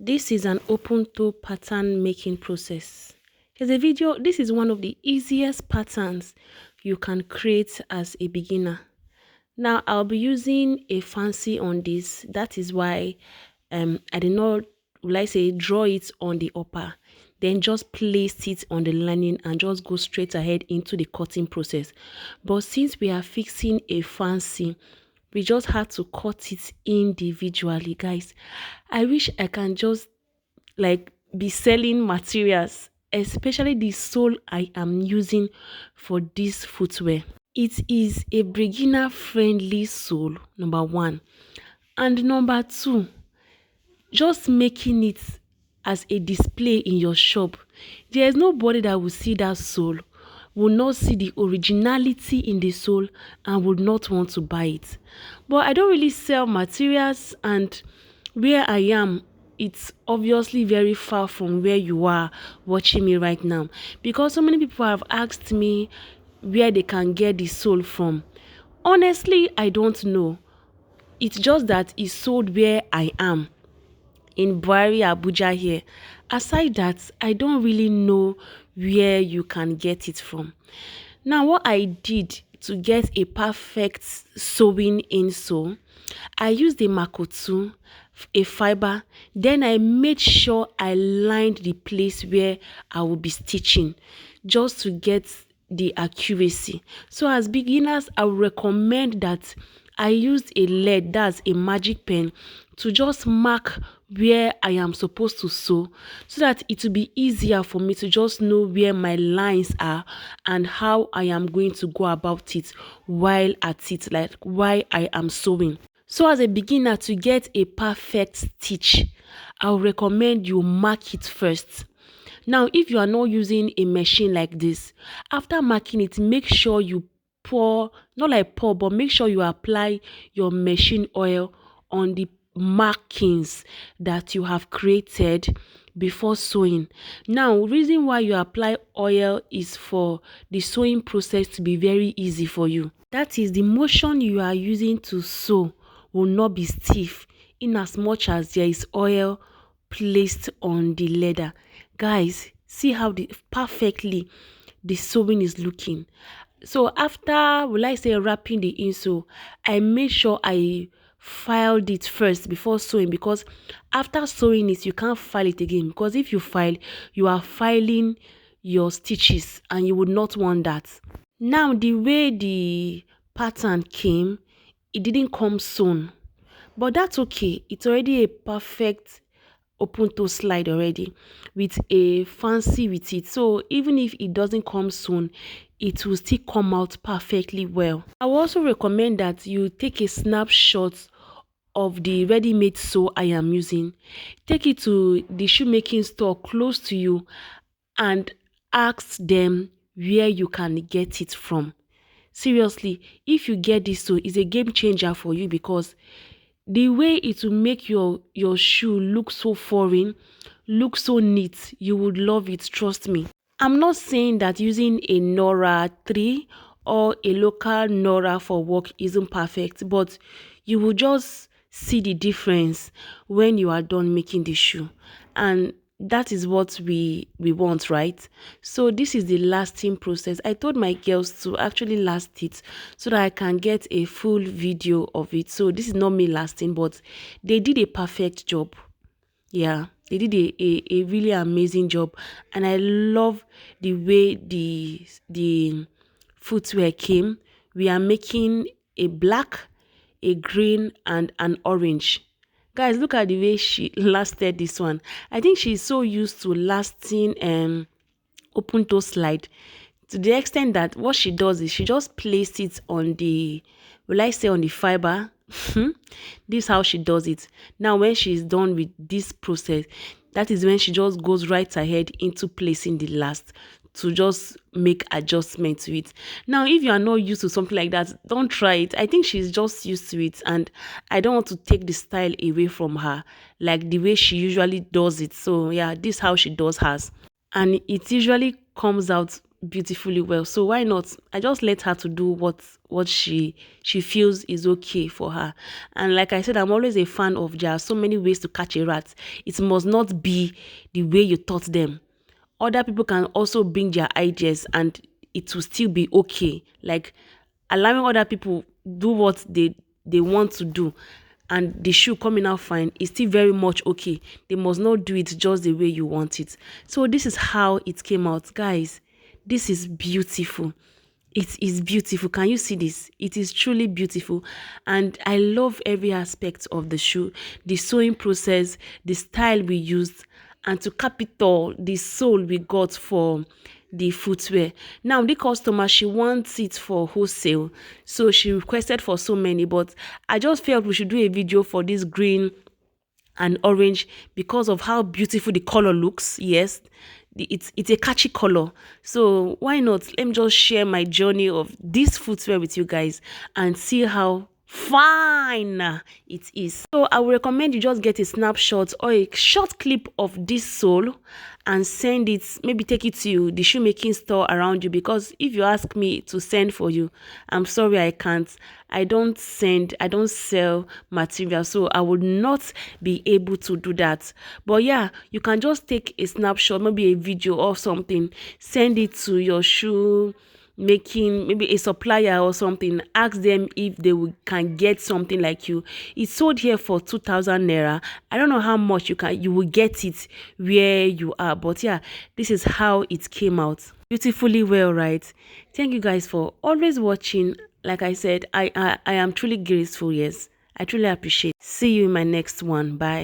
This is an open toe pattern making process. Here's a video. This is one of the easiest patterns you can create as a beginner. Now I'll be using a fancy on this. That is why I did not, will I say, draw it on the upper. Then just place it on the lining and just go straight ahead into the cutting process. But since we are fixing a fancy, we just had to cut it individually, guys. I wish I can just like be selling materials, especially the sole I am using for this footwear. It is a beginner friendly sole, number one, and number two, just making it as a display in your shop. There is nobody that will see that sole, will not see the originality in the sole, and would not want to buy it. But I don't really sell materials, and where I am, it's obviously very far from where you are watching me right now, because so many people have asked me where they can get the sole from. Honestly, I don't know. It's just that it's sold where I am in Buhari, Abuja here. Aside that, I don't really know where you can get it from. Now, what I did to get a perfect sewing insole, I used a makoto, a fiber. Then I made sure I lined the place where I will be stitching just to get the accuracy. So as beginners, I would recommend that I used a lead, that's a magic pen, to just mark where I am supposed to sew, so that it will be easier for me to just know where my lines are and how I am going to go about it while at it, like while I am sewing. So as a beginner, to get a perfect stitch, I would recommend you mark it first. Now, if you are not using a machine like this, after marking it, make sure you pour, not like pour, but make sure you apply your machine oil on the markings that you have created before sewing. Now, reason why you apply oil is for the sewing process to be very easy for you. That is, the motion you are using to sew will not be stiff in as much as there is oil placed on the leather. Guys, see how perfectly the sewing is looking. So after, will I say, wrapping the insole, I made sure I filed it first before sewing, because after sewing it, you can't file it again, because if you file, you are filing your stitches and you would not want that. Now, the way the pattern came, it didn't come soon, but that's okay. It's already a perfect open toe slide already with a fancy with it. So even if it doesn't come soon, it will still come out perfectly well. I will also recommend that you take a snapshot of the ready-made sew I am using. Take it to the shoemaking store close to you and ask them where you can get it from. Seriously, if you get this sew, it's a game changer for you, because the way it will make your shoe look so foreign, look so neat, you would love it, trust me. I'm not saying that using a Nora 3 or a local Nora for work isn't perfect, but you will just see the difference when you are done making the shoe. And that is what we want, right? So this is the lasting process. I told my girls to actually last it so that I can get a full video of it. So this is not me lasting, but they did a perfect job. Yeah, they did a really amazing job, and I love the way the footwear came. We are making a black, a green, and an orange. Guys, look at the way she lasted this one. I think she's so used to lasting open toe slide, to the extent that what she does is she just placed it on the, will I say, on the fiber. This is how she does it. Now when she's done with this process, that is when she just goes right ahead into placing the last, to just make adjustment to it. Now if you are not used to something like that, don't try it. I think she's just used to it, and I don't want to take the style away from her, like the way she usually does it. So yeah, this is how she does hers, and it usually comes out beautifully well. So why not? I just let her to do what she feels is okay for her. And like I said, I'm always a fan of there are so many ways to catch a rat. It must not be the way you taught them. Other people can also bring their ideas and it will still be okay. Like allowing other people do what they want to do and the shoe coming out fine is still very much okay. They must not do it just the way you want it. So this is how it came out, guys. This is beautiful. It is beautiful. Can you see this? It is truly beautiful. And I love every aspect of the shoe, the sewing process, the style we used, and to cap it all, the sole we got for the footwear. Now the customer, she wants it for wholesale, so she requested for so many, but I just felt we should do a video for this green and orange because of how beautiful the color looks. Yes, it's a catchy color, so why not let me just share my journey of this footwear with you guys and see how fine it is. So I would recommend you just get a snapshot or a short clip of this sole and send it, maybe take it to the shoemaking store around you, because if you ask me to send for you, I'm sorry, I can't. I don't sell material, so I would not be able to do that. But yeah, you can just take a snapshot, maybe a video or something, send it to your shoe making, maybe a supplier or something, ask them if they can get something like you. It's sold here for 2,000 naira. I don't know how much you will get it where you are, but yeah, this is how it came out. Beautifully well, right? Thank you guys for always watching. Like I said, I am truly grateful. Yes, I truly appreciate. See you in my next one. Bye.